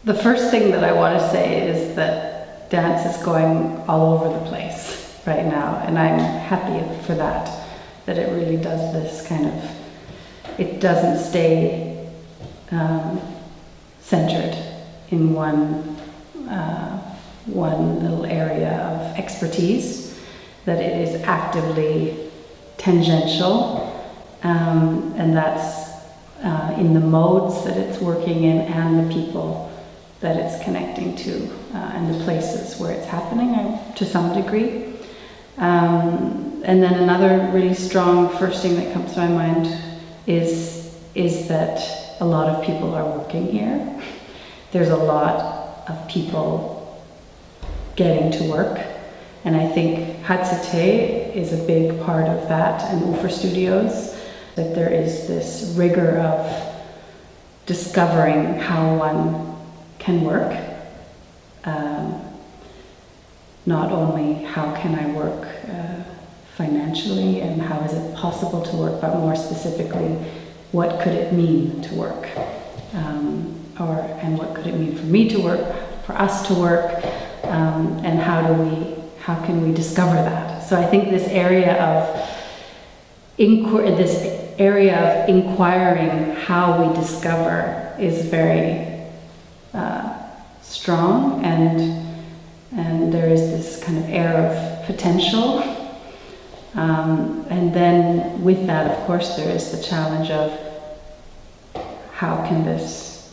The first thing that I want to say is that dance is going all over the place right now, and I'm happy for that it really does this kind of, it doesn't stay centered in one little area of expertise, that it is actively tangential, and that's in the modes that it's working in and the people that it's connecting to, and the places where it's happening to some degree. And then another really strong first thing that comes to my mind is that a lot of people are working here. There's a lot of people getting to work, and I think Hatsute is a big part of that, and Ufer Studios, that there is this rigor of discovering how one can work. Not only how can I work financially and how is it possible to work, but more specifically, what could it mean to work? And what could it mean for me to work, for us to work, and how can we discover that? So I think this area of inquiring how we discover is very strong, and there is this kind of air of potential. And then with that, of course, there is the challenge of how can this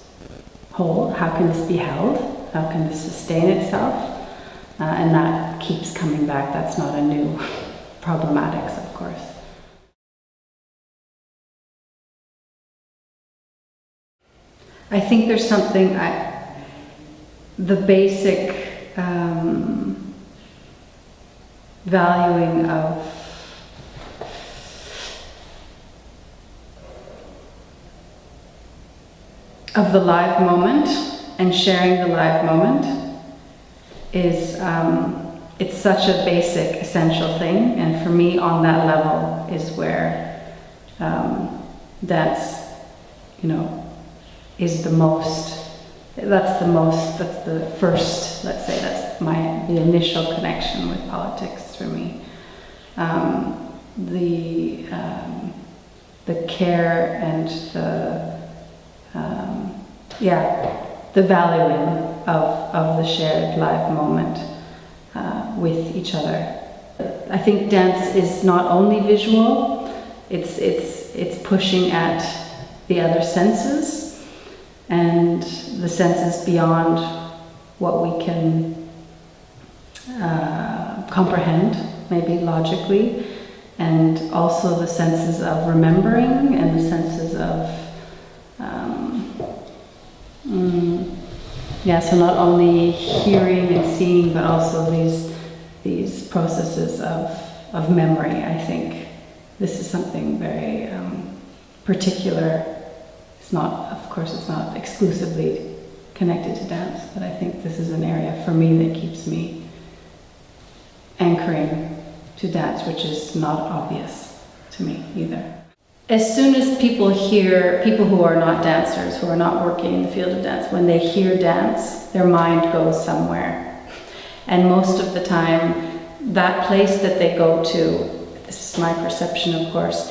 hold, how can this be held, how can this sustain itself? And that keeps coming back. That's not a new problematics, of course. I think there's something, the basic valuing of the live moment and sharing the live moment is, it's such a basic, essential thing, and for me on that level is where dance, is the most, that's the first, let's say, that's the initial connection with politics for me. The care and the valuing of the shared live moment with each other. I think dance is not only visual, it's pushing at the other senses, and the senses beyond what we can comprehend, maybe logically, and also the senses of remembering and the senses of so not only hearing and seeing, but also these processes of memory. I think this is something very particular. It's not, of course, it's not exclusively connected to dance, but I think this is an area for me that keeps me anchoring to dance, which is not obvious to me either. As soon as people who are not dancers, who are not working in the field of dance, when they hear dance, their mind goes somewhere. And most of the time, that place that they go to, this is my perception of course,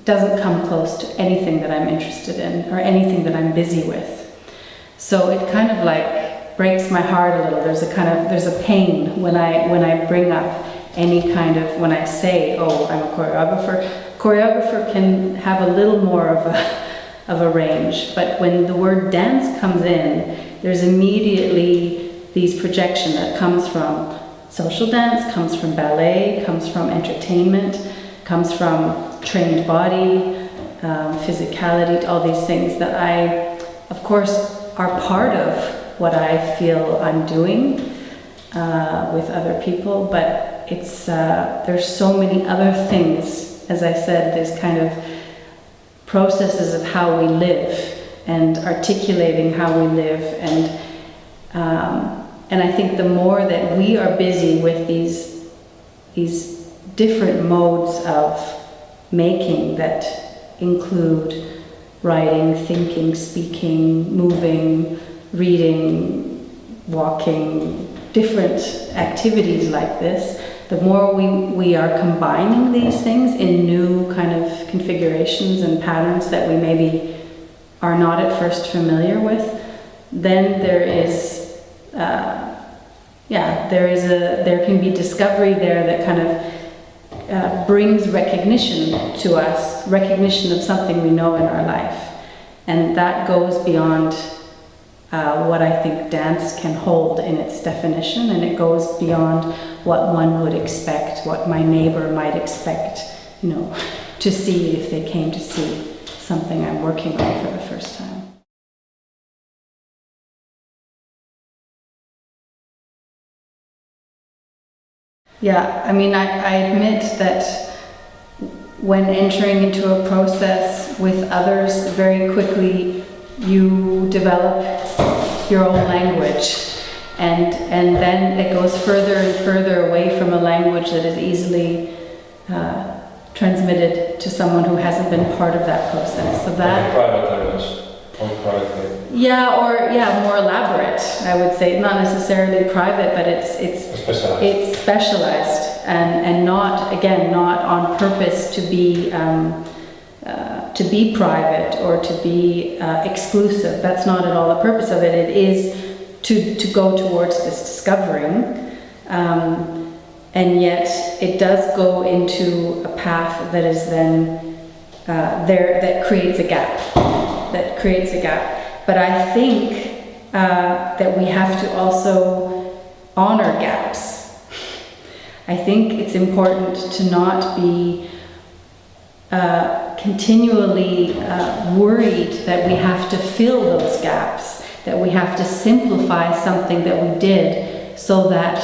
doesn't come close to anything that I'm interested in or anything that I'm busy with. So it kind of like breaks my heart a little. There's a pain when I bring up any kind of, when I say, oh, I'm a choreographer. Choreographer can have a little more of a range, but when the word dance comes in, there's immediately these projection that comes from social dance, comes from ballet, comes from entertainment, comes from trained body, physicality, all these things that of course, are part of what I feel I'm doing with other people, but there's so many other things. As I said, there's kind of processes of how we live and articulating how we live, and I think the more that we are busy with these different modes of making that include writing, thinking, speaking, moving, reading, walking, different activities like this, the more we are combining these things in new kind of configurations and patterns that we maybe are not at first familiar with, then there can be discovery there that kind of brings recognition to us, recognition of something we know in our life. And that goes beyond what I think dance can hold in its definition, and it goes beyond what one would expect, what my neighbor might expect, to see if they came to see something I'm working on for the first time. Yeah, I mean, I admit that when entering into a process with others, very quickly you develop your own language. And then it goes further and further away from a language that is easily transmitted to someone who hasn't been part of that process. So that private language or privately. More elaborate, I would say. Not necessarily private, but it's specialized and not on purpose to be private or to be exclusive. That's not at all the purpose of it. It is to go towards this discovering, and yet it does go into a path that is then that creates a gap. But I think that we have to also honor gaps. I think it's important to not be continually worried that we have to fill those gaps, that we have to simplify something that we did so that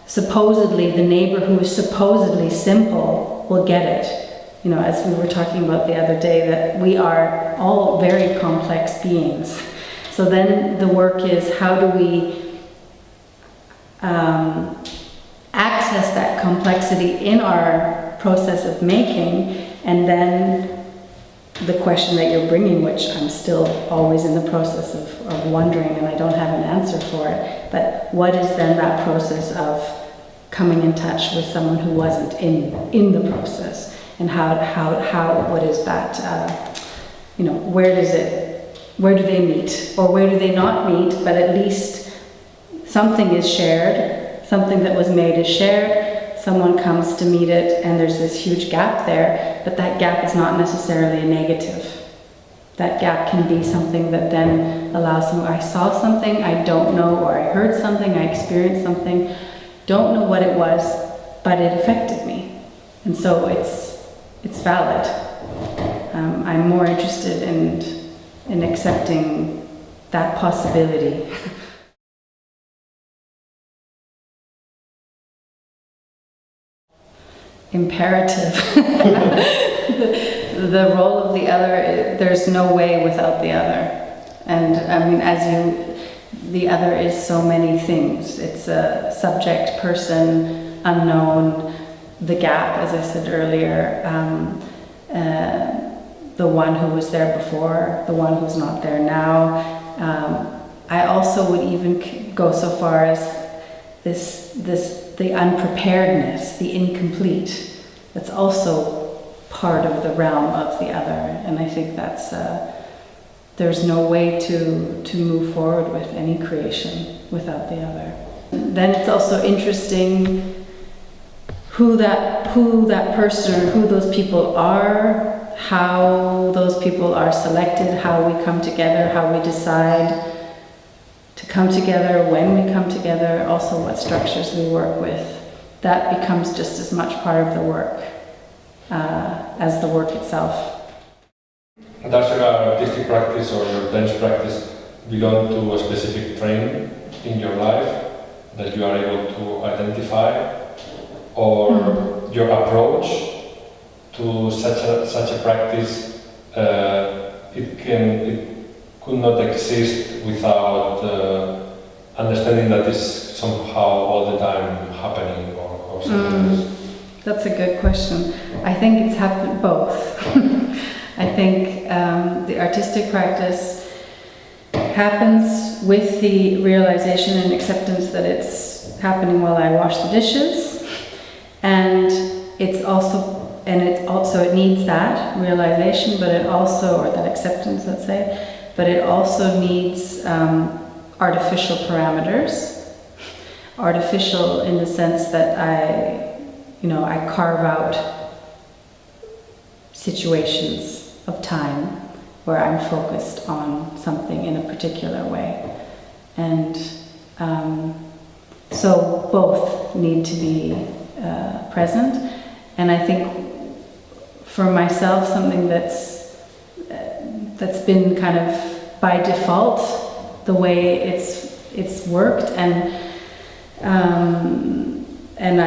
supposedly the neighbor who is supposedly simple will get it. As we were talking about the other day, that we are all very complex beings. So then the work is, how do we access that complexity in our process of making, and then the question that you're bringing, which I'm still always in the process of wondering, and I don't have an answer for it, but what is then that process of coming in touch with someone who wasn't in the process, and what is that, where do they meet, or where do they not meet, but at least something is shared, something that was made is shared, someone comes to meet it, and there's this huge gap there, but that gap is not necessarily a negative. That gap can be something that then allows them, I saw something, I don't know, or I heard something, I experienced something, don't know what it was, but it affected me. And so it's valid. I'm more interested in accepting that possibility. Imperative. The role of the other, there's no way without the other. And I mean, the other is so many things. It's a subject, person, unknown, the gap, as I said earlier, the one who was there before, the one who's not there now. I also would even go so far as the unpreparedness, the incomplete. That's also part of the realm of the other, and I think that's there's no way to move forward with any creation without the other. Then it's also interesting who that person or who those people are, how those people are selected, how we come together, how we decide to come together, when we come together, also what structures we work with. That becomes just as much part of the work as the work itself. Does your artistic practice or your dance practice belong to a specific training in your life that you are able to identify, or your approach to such a practice? It could not exist without understanding that it's somehow all the time happening or something else. That's a good question. I think it's happened both. I think the artistic practice happens with the realization and acceptance that it's happening while I wash the dishes, and it needs that realization, but it also, or that acceptance, let's say, but it also needs artificial parameters. Artificial in the sense that I carve out situations of time where I'm focused on something in a particular way. And so both need to be present. And I think for myself, something that's been kind of by default the way it's worked, and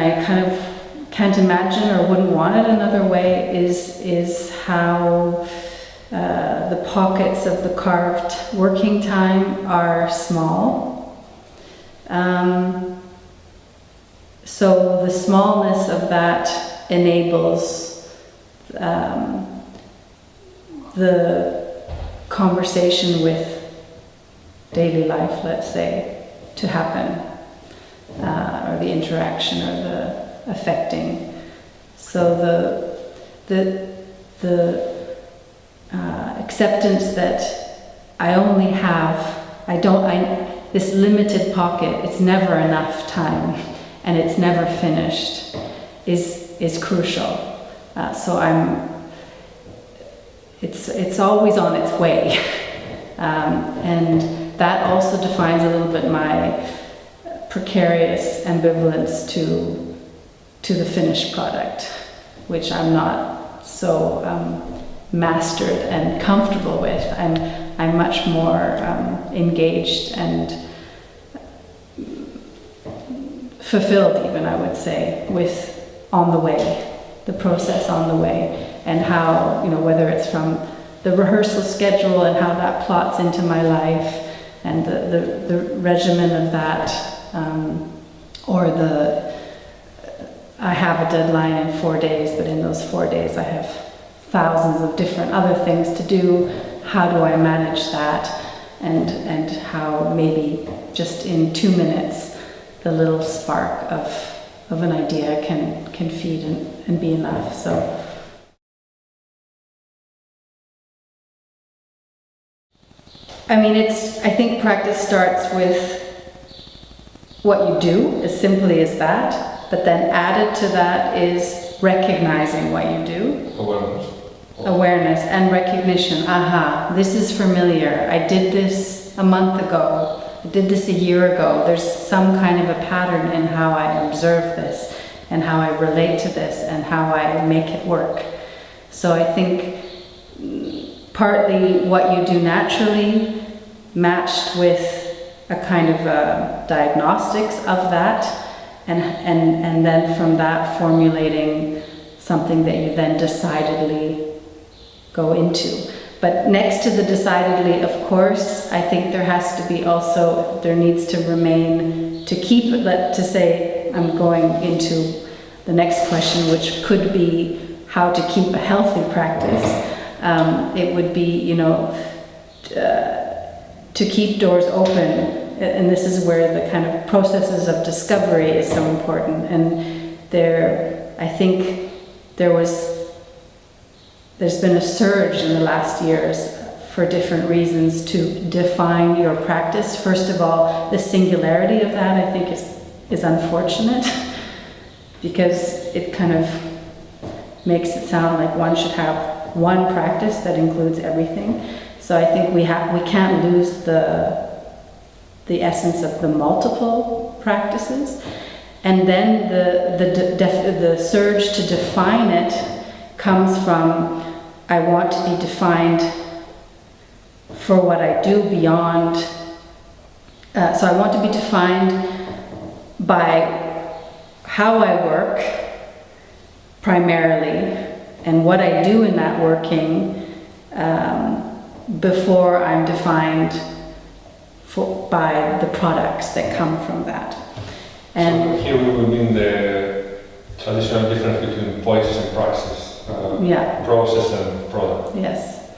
I kind of can't imagine or wouldn't want it another way, is how the pockets of the carved working time are small. So the smallness of that enables the conversation with daily life, let's say, to happen, or the interaction or the affecting. So the acceptance that I only have, this limited pocket, it's never enough time, and it's never finished, is crucial. So it's always on its way, and that also defines a little bit my precarious ambivalence to the finished product, which I'm not so mastered and comfortable with. I'm much more engaged and fulfilled, even, I would say, with on the way, the process on the way, and how, whether it's from the rehearsal schedule and how that plots into my life, and the regimen of that, or I have a deadline in 4 days, but in those 4 days I have thousands of different other things to do. How do I manage that? And how maybe just in 2 minutes the little spark of an idea can feed and be enough. So I think practice starts with what you do, as simply as that, but then added to that is recognizing what you do. Awareness and recognition. Aha, this is familiar. I did this a month ago. I did this a year ago. There's some kind of a pattern in how I observe this, and how I relate to this, and how I make it work. So I think partly what you do naturally, matched with a kind of diagnostics of that, and then from that formulating something that you then decidedly go into. But next to the decidedly, of course, I think there has to be also, there needs to remain, to say, I'm going into the next question, which could be how to keep a healthy practice. It would be, to keep doors open. And this is where the kind of processes of discovery is so important. And I think there's been a surge in the last years for different reasons to define your practice. First of all, the singularity of that, I think, is unfortunate, because it kind of makes it sound like one should have one practice that includes everything. So I think we can't lose the essence of the multiple practices. And then the surge to define it comes from, I want to be defined for what I do beyond, so I want to be defined by how I work primarily, and what I do in that working, before I'm defined by the products that come from that. And so here we will mean the traditional difference between poiesis and praxis, process and product. Yes.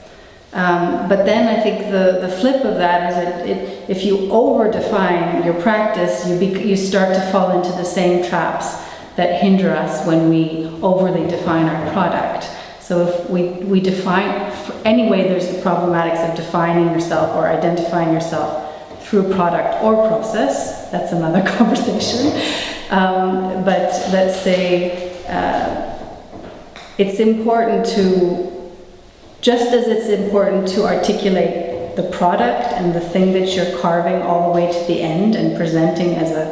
But then I think the flip of that is that if you over-define your practice, you start to fall into the same traps that hinder us when we overly define our product. So if we define, anyway, there's the problematics of defining yourself or identifying yourself through product or process. That's another conversation. But let's say it's important to, just as it's important to articulate the product and the thing that you're carving all the way to the end and presenting as a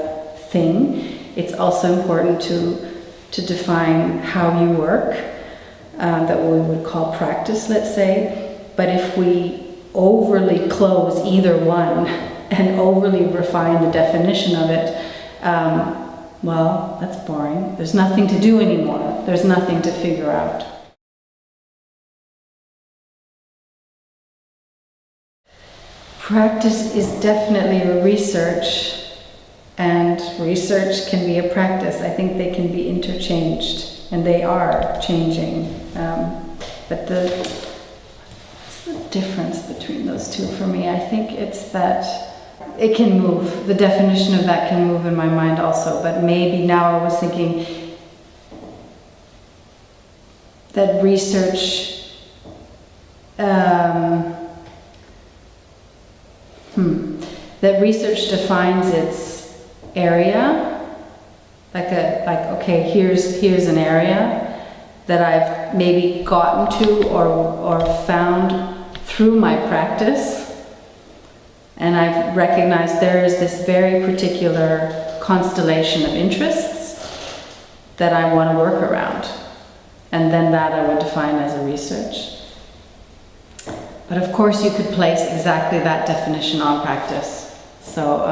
thing, it's also important to define how you work, that we would call practice, let's say. But if we overly close either one and overly refine the definition of it, well, that's boring. There's nothing to do anymore. There's nothing to figure out. Practice is definitely a research, and research can be a practice. I think they can be interchanged, and they are changing. But what's the difference between those two for me? I think it's that it can move. The definition of that can move in my mind also, but maybe now I was thinking that research that research defines its area, like okay, here's an area that I've maybe gotten to or found through my practice, and I've recognized there is this very particular constellation of interests that I want to work around, and then that I would define as a research. But of course you could place exactly that definition on practice. So,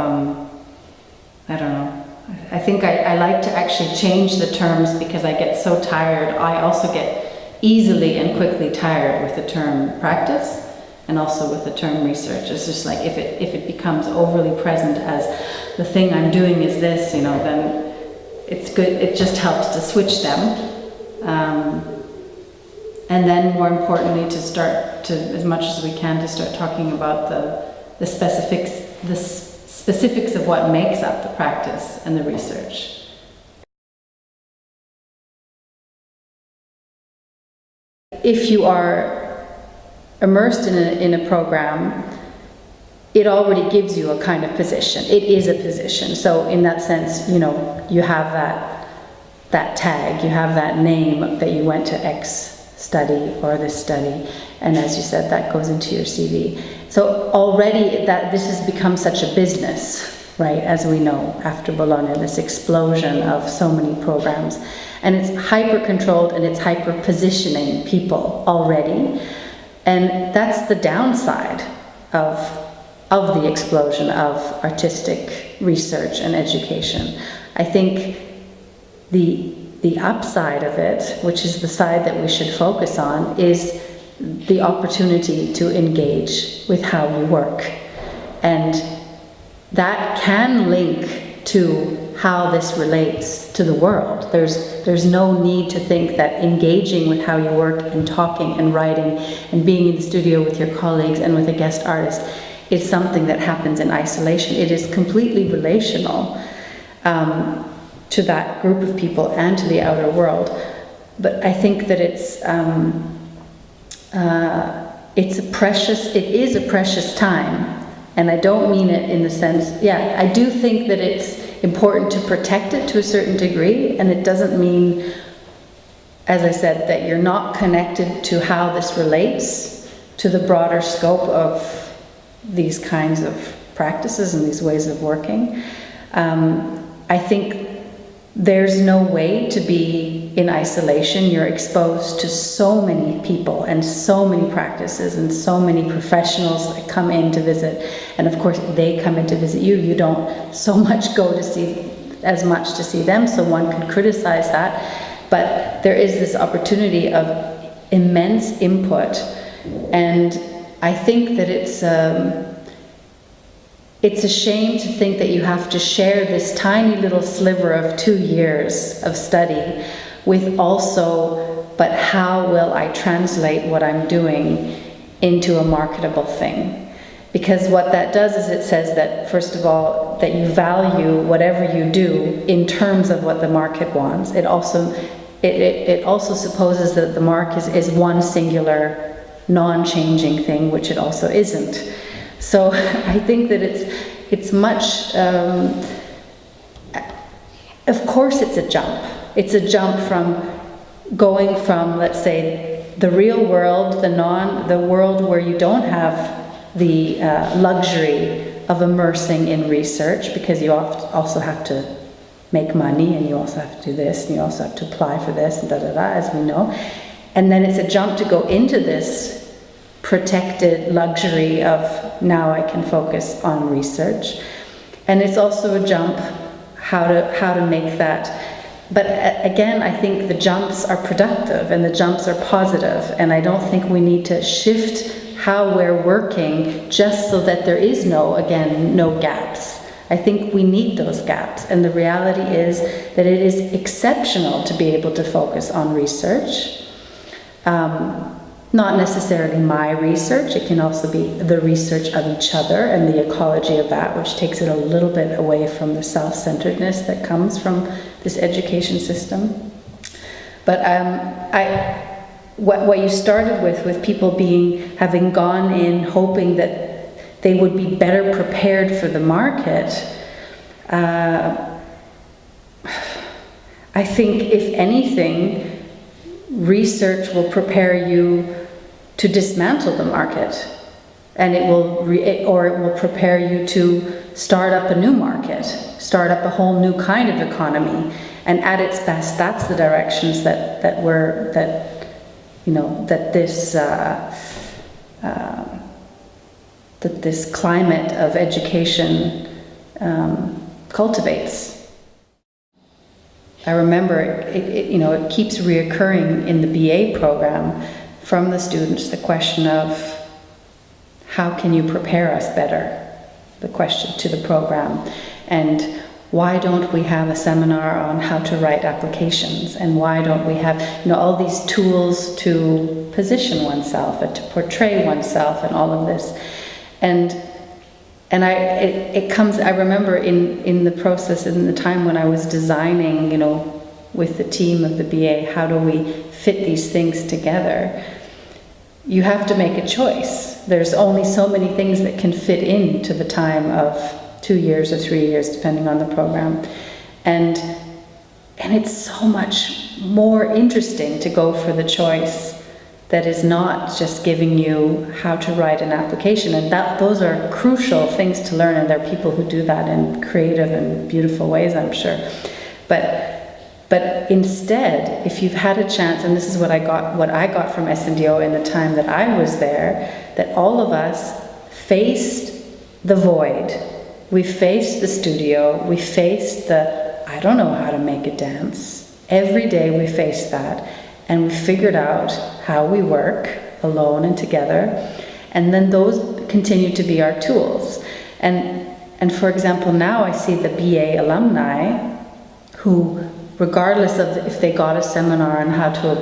I don't know. I think I like to actually change the terms because I get so tired. I also get easily and quickly tired with the term practice and also with the term research. It's just like if it becomes overly present as the thing I'm doing is this, you know, then it's good. It just helps to switch them. And then more importantly to start to, as much as we can, to start talking about the specifics of what makes up the practice and the research. If you are immersed in a program, it already gives you a kind of position. It is a position. So in that sense, you know, you have that tag, you have that name that you went to X study or this study, and as you said, that goes into your CV. So already that this has become such a business, right, as we know after Bologna, this explosion of so many programs, and it's hyper controlled and it's hyper positioning people already, and that's the downside of the explosion of artistic research and education. I think the upside of it, which is the side that we should focus on, is the opportunity to engage with how you work. And that can link to how this relates to the world. There's no need to think that engaging with how you work and talking and writing and being in the studio with your colleagues and with a guest artist is something that happens in isolation. It is completely relational. To that group of people and to the outer world. But I think that it is a precious time, and I don't mean it in the sense, yeah, I do think that it's important to protect it to a certain degree, and it doesn't mean, as I said, that you're not connected to how this relates to the broader scope of these kinds of practices and these ways of working. I think there's no way to be in isolation. You're exposed to so many people and so many practices and so many professionals that come in to visit. And of course, they come in to visit you. You don't so much go to see, as much to see them, so one can criticize that. But there is this opportunity of immense input. And I think that it's a shame to think that you have to share this tiny little sliver of 2 years of study with also, but how will I translate what I'm doing into a marketable thing. Because what that does is it says that, first of all, that you value whatever you do in terms of what the market wants. It also supposes that the mark is one singular, non-changing thing, which it also isn't. So I think that it's much, of course it's a jump. It's a jump from going from, let's say, the real world, the world where you don't have the luxury of immersing in research, because you also have to make money, and you also have to do this, and you also have to apply for this, and as we know. And then it's a jump to go into this protected luxury of, now I can focus on research. And it's also a jump how to make that. But again, I think the jumps are productive and the jumps are positive, and I don't think we need to shift how we're working just so that there is no gaps. I think we need those gaps, and the reality is that it is exceptional to be able to focus on research. Not necessarily my research, it can also be the research of each other and the ecology of that, which takes it a little bit away from the self-centeredness that comes from this education system. But what you started with people having gone in hoping that they would be better prepared for the market, I think if anything, research will prepare you to dismantle the market, and it will prepare you to start up a new market, start up a whole new kind of economy. And at its best, that's the directions that this climate of education cultivates. I remember it keeps reoccurring in the BA program from the students, the question of how can you prepare us better, the question to the program, and why don't we have a seminar on how to write applications, and why don't we have all these tools to position oneself and to portray oneself and all of this. And I remember in the process, in the time when I was designing, with the team of the BA, how do we fit these things together? You have to make a choice. There's only so many things that can fit into the time of 2 years or 3 years, depending on the program. And it's so much more interesting to go for the choice that is not just giving you how to write an application. And those are crucial things to learn, and there are people who do that in creative and beautiful ways, I'm sure. But instead, if you've had a chance, and this is what I got from SNDO in the time that I was there, that all of us faced the void. We faced the studio, we faced I don't know how to make a dance. Every day we faced that. And we figured out how we work alone and together, and then those continue to be our tools. And for example, now I see the BA alumni who, regardless of if they got a seminar on how to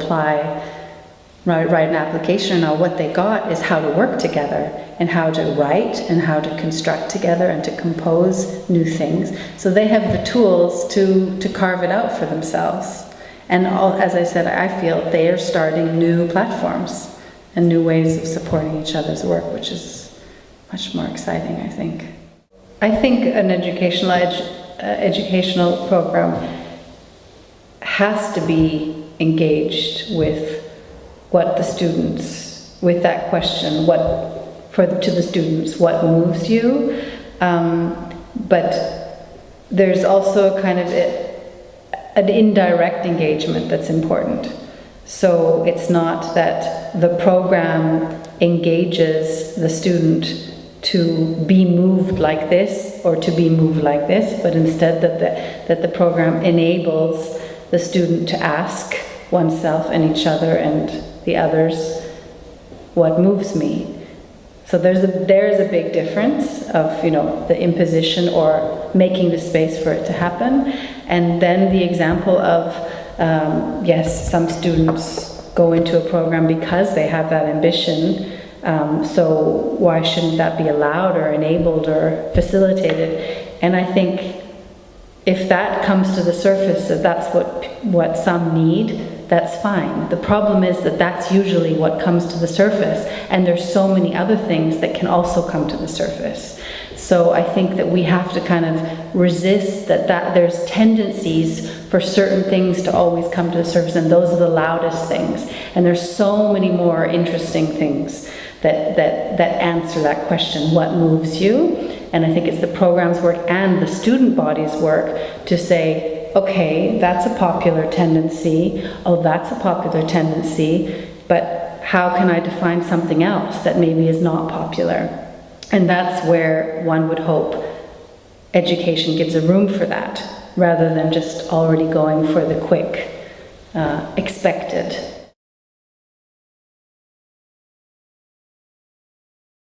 write an application, or what they got is how to work together, and how to write, and how to construct together, and to compose new things. So they have the tools to carve it out for themselves. And as I said, I feel they are starting new platforms and new ways of supporting each other's work, which is much more exciting, I think. I think an educational program has to be engaged with what the students, with that question, to the students, what moves you? But there's also kind of an indirect engagement that's important. So it's not that the program engages the student to be moved like this or to be moved like this, but instead that the program enables the student to ask oneself and each other and the others, what moves me? So there's a big difference of the imposition or making the space for it to happen. And then the example of, yes, some students go into a program because they have that ambition So why shouldn't that be allowed or enabled or facilitated? And I think if that comes to the surface, that that's what some need, that's fine. The problem is that that's usually what comes to the surface, and there's so many other things that can also come to the surface. So I think that we have to kind of resist that there's tendencies for certain things to always come to the surface, and those are the loudest things. And there's so many more interesting things that answer that question, what moves you? And I think it's the program's work and the student body's work to say, okay, that's a popular tendency, oh, that's a popular tendency, but how can I define something else that maybe is not popular? And that's where one would hope education gives a room for that, rather than just already going for the quick, expected